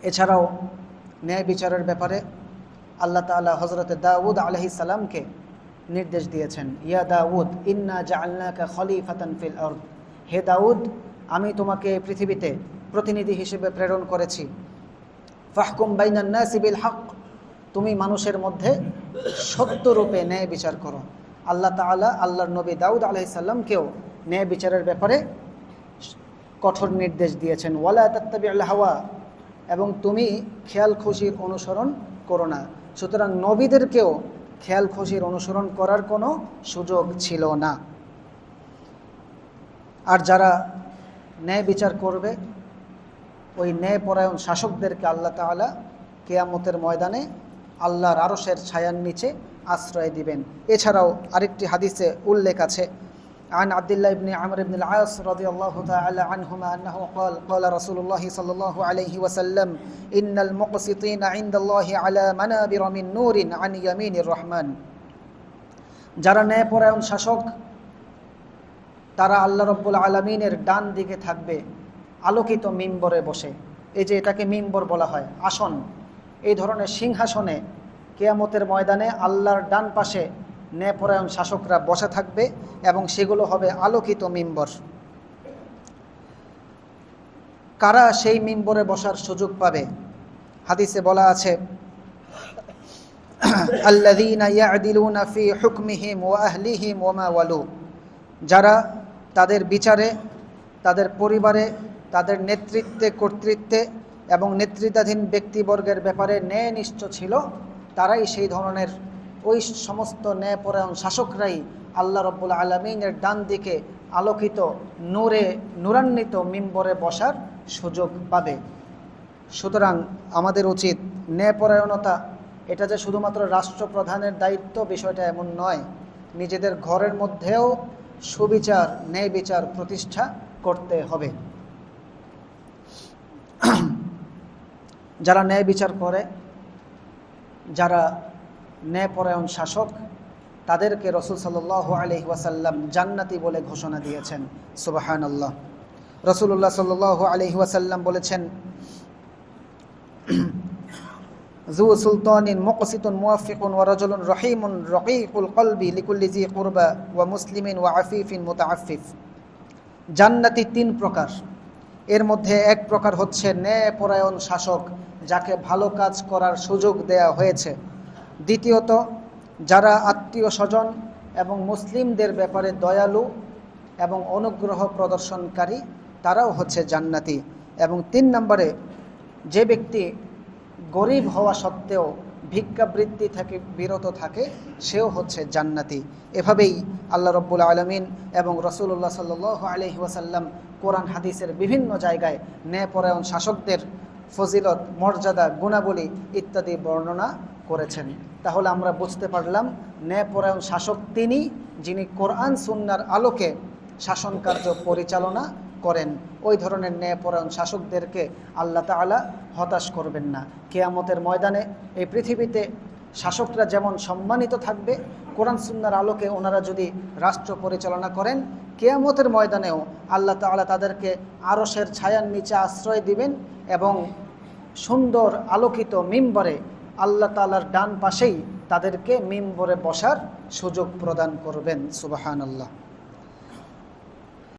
এছাড়াও ন্যায় বিচারের ব্যাপারে আল্লাহ তাআলা হযরত দাউদ আলাইহিস সালামকে নির্দেশ দিয়েছেন, ইয়া দাউদ ইন্না জাআলনাকা খলিফাতান ফিল আরদ, হে দাউদ আমি তোমাকে পৃথিবীতে প্রতিনিধি হিসেবে প্রেরণ করেছি। ফাহকুম বাইনান নাসি বিল হক, তুমি মানুষের মধ্যে সত্যরূপে ন্যায় বিচার করো। আল্লাহ তাআলা আল্লাহর নবী দাউদ আলাইহিস সালামকেও ন্যায় বিচারের ব্যাপারে কঠোর নির্দেশ দিয়েছেন, ওয়ালা তাত্তাবিউল হাওয়া, এবং তুমি খেয়াল খুশির অনুসরণ করো না। সুতরাং নবীদেরকেও খেয়াল খুশির অনুসরণ করার কোনো সুযোগ ছিল না। আর যারা ন্যায় বিচার করবে ওই ন্যায়পরায়ণ শাসকদেরকে আল্লাহ তাআলা কিয়ামতের ময়দানে আল্লাহর আরশের ছায়ার নিচে আশ্রয় দিবেন। এছাড়াও আরেকটি হাদিসে উল্লেখ আছে, عن عبد الله بن عمرو بن العاص رضي الله تعالى عنهما أنه قال قال رسول الله صلى الله عليه وسلم إن المقسطين عند الله على منابر من نور عن يمين الرحمن, যারা ন্যায়পরায়ণ শাসক তারা আল্লাহ রাব্বুল আলামিনের ডান দিকে থাকবে আলোকিত মিম্বরে বসে। এই যে এটাকে মিম্বর বলা হয়, আসন, এই ধরনের সিংহাসনে কিয়ামতের ময়দানে আল্লাহর ডান পাশে ন্যায়পরায়ণ শাসকরা বসে থাকবে এবং সেগুলো হবে আলোকিত মিম্বর। কারা সেই মিম্বরে বসার সুযোগ পাবে? হাদিসে বলা আছে, আল্লাযীনা ইয়াদিলুনা ফি হুকমিহিম ওয়া আহলিহিম ওয়া মা ওয়ালু, যারা তাদের বিচারে, তাদের পরিবারে, তাদের নেতৃত্বে, কর্তৃত্বে এবং নেতৃত্বাধীন ব্যক্তিবর্গের ব্যাপারে ন্যায়নিষ্ঠ ছিল, তারাই সেই ধরনের ওই সমস্ত ন্যায়পরায়ণ শাসকরাই আল্লাহ রাব্বুল আলামিনের ডান দিকে আলোকিত নূরান্বিত মিম্বরে বসার সুযোগ পাবে। সুতরাং আমাদের উচিত ন্যায়পরায়ণতা এটা যে শুধুমাত্র রাষ্ট্রপ্রধানের দায়িত্ব, বিষয়টা এমন নয়। নিজেদের ঘরের মধ্যেও সুবিচার, ন্যায় বিচার প্রতিষ্ঠা করতে হবে। যারা ন্যায় বিচার করে, যারা ন্যায়পরায়ণ শাসক, তাদেরকে রাসূল সাল্লাল্লাহু আলাইহি ওয়াসাল্লাম জান্নাতি বলে ঘোষণা দিয়েছেন। সুবহানাল্লাহ। রাসূলুল্লাহ সাল্লাল্লাহু আলাইহি ওয়াসাল্লাম বলেছেন, যু সুলতানিন মুকসিতুন মুওয়াফিকুন ওয়া রাজুলুন রহিমুন রকীকুল কলবি লিকুল্লি জি কুরবা ওয়া মুসলিমিন ওয়া আফিফিন মুতাআফফিফ। জান্নাতি তিন প্রকার, এর মধ্যে এক প্রকার হচ্ছে ন্যায়পরায়ণ শাসক, যাকে ভালো কাজ করার সুযোগ দেয়া হয়েছে। দ্বিতীয়ত, যারা আত্মীয় স্বজন এবং মুসলিমদের ব্যাপারে দয়ালু এবং অনুগ্রহ প্রদর্শনকারী, তারাও হচ্ছে জান্নাতি। এবং 3 নম্বরে, যে ব্যক্তি গরিব হওয়া সত্ত্বেও ভিক্ষাবৃত্তি থেকে বিরত থাকে, সেও হচ্ছে জান্নাতি। এভাবেই আল্লাহ রাব্বুল আলামিন এবং রাসূলুল্লাহ সাল্লাল্লাহু আলাইহি ওয়াসাল্লাম কোরআন হাদিসের বিভিন্ন জায়গায় ন্যায়পরায়ণ শাসকদের ফজিলত, মর্যাদা, গুণাবলী ইত্যাদি বর্ণনা করেছেন। তাহলে আমরা বুঝতে পারলাম ন্যায়পরায়ণ শাসক তিনি, যিনি কোরআন সুন্নাহর আলোকে শাসন কার্য পরিচালনা করেন। ওই ধরনের ন্যায়পরায়ণ শাসকদেরকে আল্লাহ তাআলা হতাশ করবেন না। কিয়ামতের ময়দানে এই পৃথিবীতে শাসকরা যেমন সম্মানিত থাকবে, কোরআন সুন্নাহর আলোকে ওনারা যদি রাষ্ট্র পরিচালনা করেন, কিয়ামতের ময়দানেও আল্লাহ তাআলা তাদেরকে আরশের ছায়ার নিচে আশ্রয় দিবেন এবং সুন্দর আলোকিত মিম্বরে আল্লাহ তাআলার ডান পাশেই তাদেরকে মিম্বরে বসার সুযোগ প্রদান করবেন। সুবহানাল্লাহ।